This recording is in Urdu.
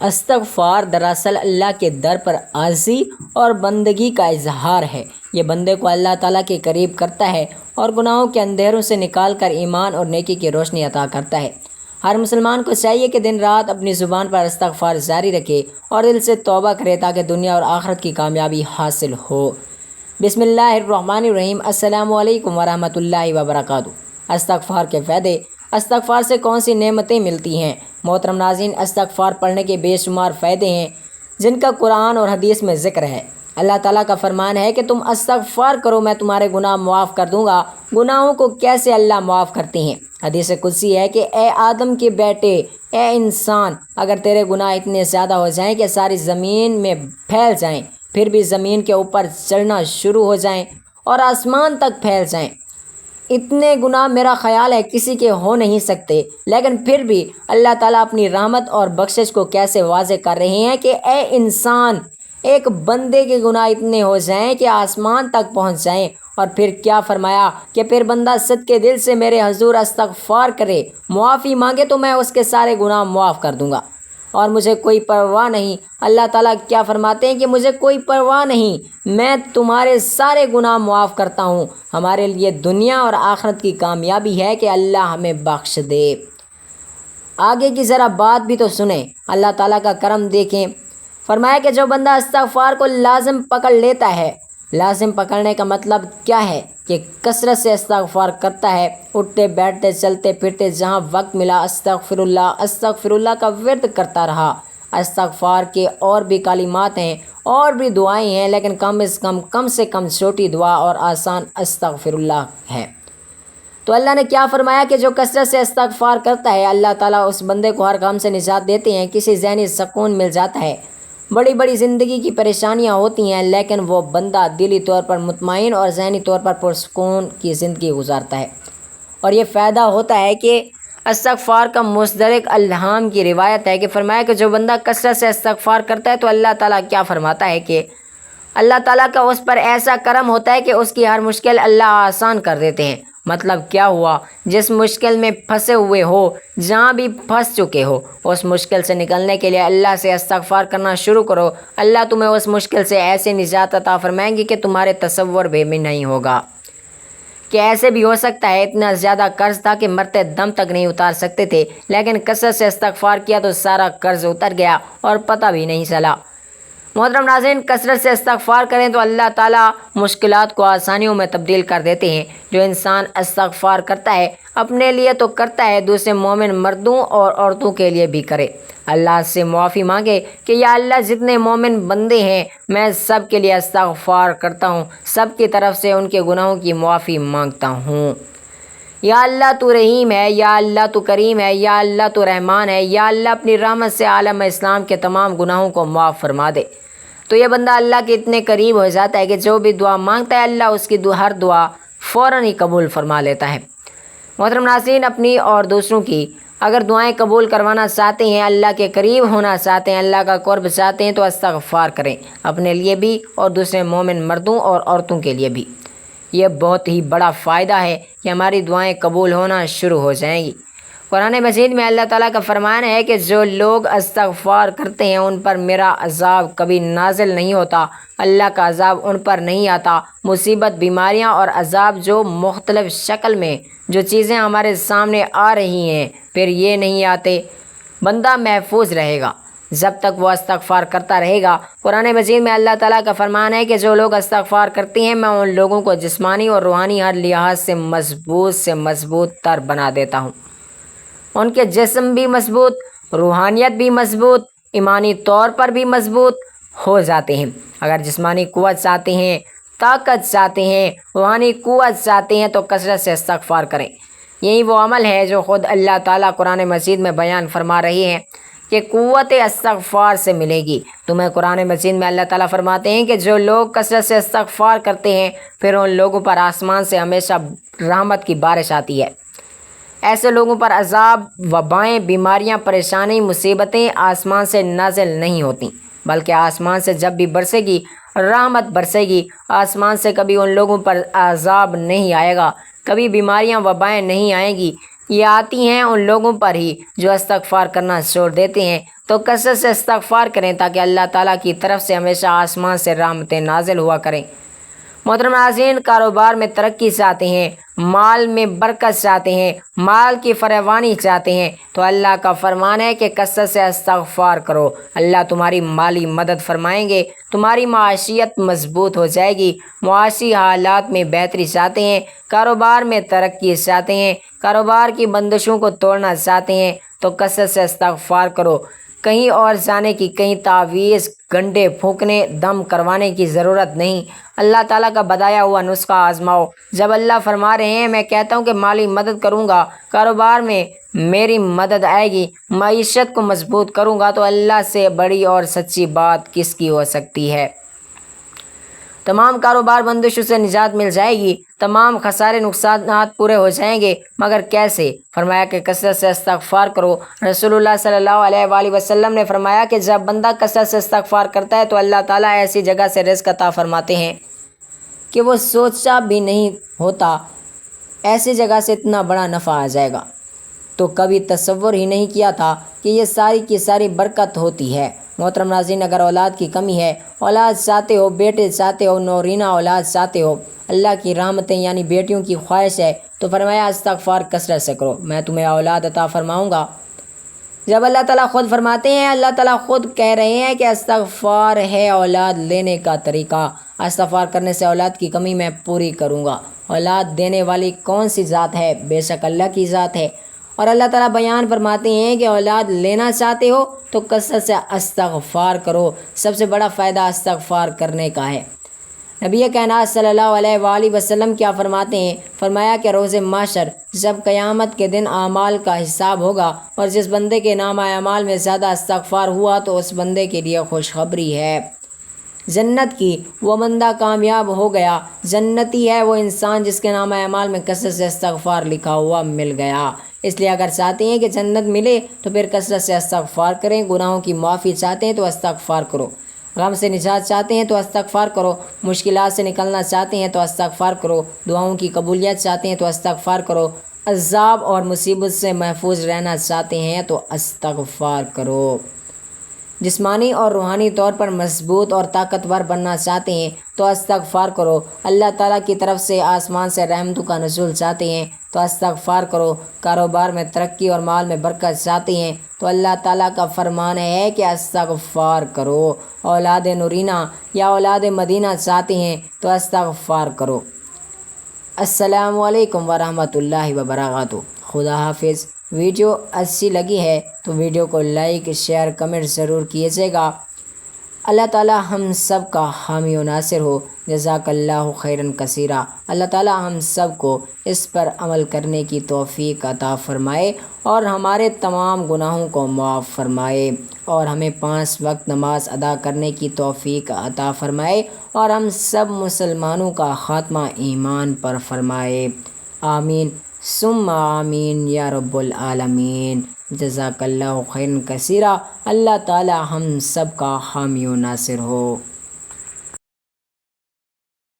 استغفار دراصل اللہ کے در پر عاجزی اور بندگی کا اظہار ہے۔ یہ بندے کو اللہ تعالیٰ کے قریب کرتا ہے اور گناہوں کے اندھیروں سے نکال کر ایمان اور نیکی کی روشنی عطا کرتا ہے۔ ہر مسلمان کو چاہیے کہ دن رات اپنی زبان پر استغفار جاری رکھے اور دل سے توبہ کرے تاکہ دنیا اور آخرت کی کامیابی حاصل ہو۔ بسم اللہ الرحمن الرحیم۔ السلام علیکم ورحمۃ اللہ وبرکاتہ۔ استغفار کے فائدے۔ استغفار سے کون سی نعمتیں ملتی ہیں؟ محترم ناظرین، استغفار پڑھنے کے بے شمار فائدے ہیں جن کا قرآن اور حدیث میں ذکر ہے۔ اللہ تعالیٰ کا فرمان ہے کہ تم استغفار کرو میں تمہارے گناہ معاف کر دوں گا۔ گناہوں کو کیسے اللہ معاف کرتے ہیں؟ حدیث قدسی ہے کہ اے آدم کے بیٹے، اے انسان، اگر تیرے گناہ اتنے زیادہ ہو جائیں کہ ساری زمین میں پھیل جائیں، پھر بھی زمین کے اوپر چڑھنا شروع ہو جائیں اور آسمان تک پھیل جائیں، اتنے گناہ میرا خیال ہے کسی کے ہو نہیں سکتے، لیکن پھر بھی اللہ تعالیٰ اپنی رحمت اور بخشش کو کیسے واضح کر رہے ہیں کہ اے انسان، ایک بندے کے گناہ اتنے ہو جائیں کہ آسمان تک پہنچ جائیں، اور پھر کیا فرمایا کہ پھر بندہ صدقے دل سے میرے حضور استغفار کرے، معافی مانگے تو میں اس کے سارے گناہ معاف کر دوں گا اور مجھے کوئی پرواہ نہیں۔ اللہ تعالیٰ کیا فرماتے ہیں کہ مجھے کوئی پرواہ نہیں، میں تمہارے سارے گناہ معاف کرتا ہوں۔ ہمارے لیے دنیا اور آخرت کی کامیابی ہے کہ اللہ ہمیں بخش دے۔ آگے کی ذرا بات بھی تو سنیں، اللہ تعالیٰ کا کرم دیکھیں۔ فرمایا کہ جو بندہ استغفار کو لازم پکڑ لیتا ہے، لازم پکڑنے کا مطلب کیا ہے کہ کثرت سے استغفار کرتا ہے، اٹھتے بیٹھتے چلتے پھرتے جہاں وقت ملا استغفر اللہ کا ورد کرتا رہا۔ استغفار کے اور بھی کلمات ہیں اور بھی دعائیں ہیں، لیکن کم سے کم چھوٹی دعا اور آسان استغفر اللہ ہے۔ تو اللہ نے کیا فرمایا کہ جو کثرت سے استغفار کرتا ہے، اللہ تعالیٰ اس بندے کو ہر غم سے نجات دیتے ہیں، کسی ذہنی سکون مل جاتا ہے۔ بڑی بڑی زندگی کی پریشانیاں ہوتی ہیں، لیکن وہ بندہ دلی طور پر مطمئن اور ذہنی طور پر پرسکون کی زندگی گزارتا ہے۔ اور یہ فائدہ ہوتا ہے کہ استغفار کا مصدرک الہام کی روایت ہے کہ فرمایا کہ جو بندہ کثرت سے استغفار کرتا ہے تو اللہ تعالیٰ کیا فرماتا ہے کہ اللہ تعالیٰ کا اس پر ایسا کرم ہوتا ہے کہ اس کی ہر مشکل اللہ آسان کر دیتے ہیں۔ مطلب کیا ہوا؟ جس مشکل میں پھنسے ہوئے ہو، جہاں بھی پھنس چکے ہو، اس مشکل سے نکلنے کے لیے اللہ سے استغفار کرنا شروع کرو۔ اللہ تمہیں اس مشکل سے ایسے نجات عطا فرمائیں گے کہ تمہارے تصور بھی نہیں ہوگا۔ کہ ایسے بھی ہو سکتا ہے اتنا زیادہ قرض تھا کہ مرتے دم تک نہیں اتار سکتے تھے، لیکن کثرت سے استغفار کیا تو سارا قرض اتر گیا اور پتہ بھی نہیں چلا۔ محترم ناظرین، کثرت سے استغفار کریں تو اللہ تعالیٰ مشکلات کو آسانیوں میں تبدیل کر دیتے ہیں۔ جو انسان استغفار کرتا ہے، اپنے لیے تو کرتا ہے، دوسرے مومن مردوں اور عورتوں کے لیے بھی کرے۔ اللہ سے معافی مانگے کہ یا اللہ جتنے مومن بندے ہیں میں سب کے لیے استغفار کرتا ہوں، سب کی طرف سے ان کے گناہوں کی معافی مانگتا ہوں۔ یا اللہ تو رحیم ہے، یا اللہ تو کریم ہے، یا اللہ تو رحمان ہے، یا اللہ اپنی رحمت سے عالم اسلام کے تمام گناہوں کو معاف فرما دے۔ تو یہ بندہ اللہ کے اتنے قریب ہو جاتا ہے کہ جو بھی دعا مانگتا ہے اللہ اس کی ہر دعا فوراً ہی قبول فرما لیتا ہے۔ محترم ناظرین، اپنی اور دوسروں کی اگر دعائیں قبول کروانا چاہتے ہیں، اللہ کے قریب ہونا چاہتے ہیں، اللہ کا قرب چاہتے ہیں تو استغفار کریں، اپنے لیے بھی اور دوسرے مومن مردوں اور عورتوں کے لیے بھی۔ یہ بہت ہی بڑا فائدہ ہے کہ ہماری دعائیں قبول ہونا شروع ہو جائیں گی۔ قرآن مجید میں اللہ تعالیٰ کا فرمان ہے کہ جو لوگ استغفار کرتے ہیں ان پر میرا عذاب کبھی نازل نہیں ہوتا، اللہ کا عذاب ان پر نہیں آتا۔ مصیبت، بیماریاں اور عذاب جو مختلف شکل میں جو چیزیں ہمارے سامنے آ رہی ہیں پھر یہ نہیں آتے، بندہ محفوظ رہے گا جب تک وہ استغفار کرتا رہے گا۔ قرآن مجید میں اللہ تعالیٰ کا فرمان ہے کہ جو لوگ استغفار کرتے ہیں میں ان لوگوں کو جسمانی اور روحانی ہر لحاظ سے مضبوط تر بنا دیتا ہوں۔ ان کے جسم بھی مضبوط، روحانیت بھی مضبوط، ایمانی طور پر بھی مضبوط ہو جاتے ہیں۔ اگر جسمانی قوت چاہتے ہیں، طاقت چاہتے ہیں، روحانی قوت چاہتے ہیں تو کثرت سے استغفار کریں۔ یہی وہ عمل ہے جو خود اللہ تعالیٰ قرآن مجید میں بیان فرما رہی ہے کہ قوت استغفار سے ملے گی تمہیں۔ قرآن مجید میں اللہ تعالیٰ فرماتے ہیں کہ جو لوگ کثرت سے استغفار کرتے ہیں پھر ان لوگوں پر آسمان سے ہمیشہ رحمت کی بارش آتی ہے۔ ایسے لوگوں پر عذاب، وبائیں، بیماریاں، پریشانی، مصیبتیں آسمان سے نازل نہیں ہوتی، بلکہ آسمان سے جب بھی برسے گی رحمت برسے گی۔ آسمان سے کبھی ان لوگوں پر عذاب نہیں آئے گا، کبھی بیماریاں، وبائیں نہیں آئیں گی۔ یہ آتی ہیں ان لوگوں پر ہی جو استغفار کرنا چھوڑ دیتے ہیں۔ تو کثرت سے استغفار کریں تاکہ اللہ تعالیٰ کی طرف سے ہمیشہ آسمان سے رحمتیں نازل ہوا کریں۔ محترم ناظرین، کاروبار میں ترقی چاہتے ہیں، مال میں برکت چاہتے ہیں، مال کی فراوانی چاہتے ہیں، تو اللہ کا فرمان ہے کہ کثرت سے استغفار کرو، اللہ تمہاری مالی مدد فرمائیں گے، تمہاری معاشیت مضبوط ہو جائے گی۔ معاشی حالات میں بہتری چاہتے ہیں، کاروبار میں ترقی چاہتے ہیں، کاروبار کی بندشوں کو توڑنا چاہتے ہیں، تو کثرت سے استغفار کرو۔ کہیں اور جانے کی، کہیں تعویذ، گنڈے پھونکنے، دم کروانے کی ضرورت نہیں، اللہ تعالیٰ کا بتایا ہوا نسخہ آزماؤ۔ جب اللہ فرما رہے ہیں میں کہتا ہوں کہ مالی مدد کروں گا، کاروبار میں میری مدد آئے گی، معیشت کو مضبوط کروں گا، تو اللہ سے بڑی اور سچی بات کس کی ہو سکتی ہے؟ تمام کاروبار بندشوں سے نجات مل جائے گی، تمام خسارے نقصانات پورے ہو جائیں گے، مگر کیسے؟ فرمایا کہ کثرت سے استغفار کرو۔ رسول اللہ صلی اللہ علیہ وآلہ وسلم نے فرمایا کہ جب بندہ کثرت سے استغفار کرتا ہے تو اللہ تعالیٰ ایسی جگہ سے رزق عطا فرماتے ہیں کہ وہ سوچا بھی نہیں ہوتا، ایسی جگہ سے اتنا بڑا نفع آ جائے گا تو کبھی تصور ہی نہیں کیا تھا کہ یہ ساری کی ساری برکت ہوتی ہے۔ محترم ناظرین، اگر اولاد کی کمی ہے، اولاد چاہتے ہو، بیٹے چاہتے ہو، نورینہ اولاد چاہتے ہو، اللہ کی رحمتیں یعنی بیٹیوں کی خواہش ہے، تو فرمایا استغفار کثرت سے کرو، میں تمہیں اولاد عطا فرماؤں گا۔ جب اللہ تعالیٰ خود فرماتے ہیں، اللہ تعالیٰ خود کہہ رہے ہیں کہ استغفار ہے اولاد لینے کا طریقہ، استغفار کرنے سے اولاد کی کمی میں پوری کروں گا۔ اولاد دینے والی کون سی ذات ہے؟ بے شک اللہ کی ذات ہے۔ اور اللہ تعالیٰ بیان فرماتے ہیں کہ اولاد لینا چاہتے ہو تو کثرت سے استغفار کرو، سب سے بڑا فائدہ استغفار کرنے کا ہے۔ نبی کائنات صلی اللہ علیہ وآلہ وسلم کیا فرماتے ہیں؟ فرمایا کہ روز محشر جب قیامت کے دن اعمال کا حساب ہوگا اور جس بندے کے نامہ اعمال میں زیادہ استغفار ہوا تو اس بندے کے لیے خوشخبری ہے، جنت کی، وہ بندہ کامیاب ہو گیا، جنتی ہے وہ انسان جس کے نامہ اعمال میں کثرت سے استغفار لکھا ہوا مل گیا۔ اس لیے اگر چاہتے ہیں کہ جنت ملے تو پھر کثرت سے استغفار کریں، گناہوں کی معافی چاہتے ہیں تو استغفار کرو، غم سے نجات چاہتے ہیں تو استغفار کرو، مشکلات سے نکلنا چاہتے ہیں تو استغفار کرو، دعاؤں کی قبولیت چاہتے ہیں تو استغفار کرو، عذاب اور مصیبت سے محفوظ رہنا چاہتے ہیں تو استغفار کرو، جسمانی اور روحانی طور پر مضبوط اور طاقتور بننا چاہتے ہیں تو استغفار کرو، اللہ تعالیٰ کی طرف سے آسمان سے رحمتوں کا نزول چاہتے ہیں تو استغفار کرو، کاروبار میں ترقی اور مال میں برکت چاہتے ہیں تو اللہ تعالیٰ کا فرمان ہے کہ استغفار کرو، اولاد نورینہ یا اولاد مدینہ چاہتے ہیں تو استغفار کرو۔ السلام علیکم ورحمۃ اللہ وبرکاتہ۔ خدا حافظ۔ ویڈیو اچھی لگی ہے تو ویڈیو کو لائک، شیئر، کمنٹ ضرور کیجیے گا۔ اللہ تعالیٰ ہم سب کا حامی و ناصر ہو۔ جزاک اللہ خیراً کثیرا۔ اللہ تعالیٰ ہم سب کو اس پر عمل کرنے کی توفیق عطا فرمائے اور ہمارے تمام گناہوں کو معاف فرمائے اور ہمیں 5 وقت نماز ادا کرنے کی توفیق عطا فرمائے اور ہم سب مسلمانوں کا خاتمہ ایمان پر فرمائے۔ آمین ثم آمین یا رب العالمین۔ جزاک اللہ خیراً کثیرا۔ اللہ تعالیٰ ہم سب کا حامی و ناصر ہو۔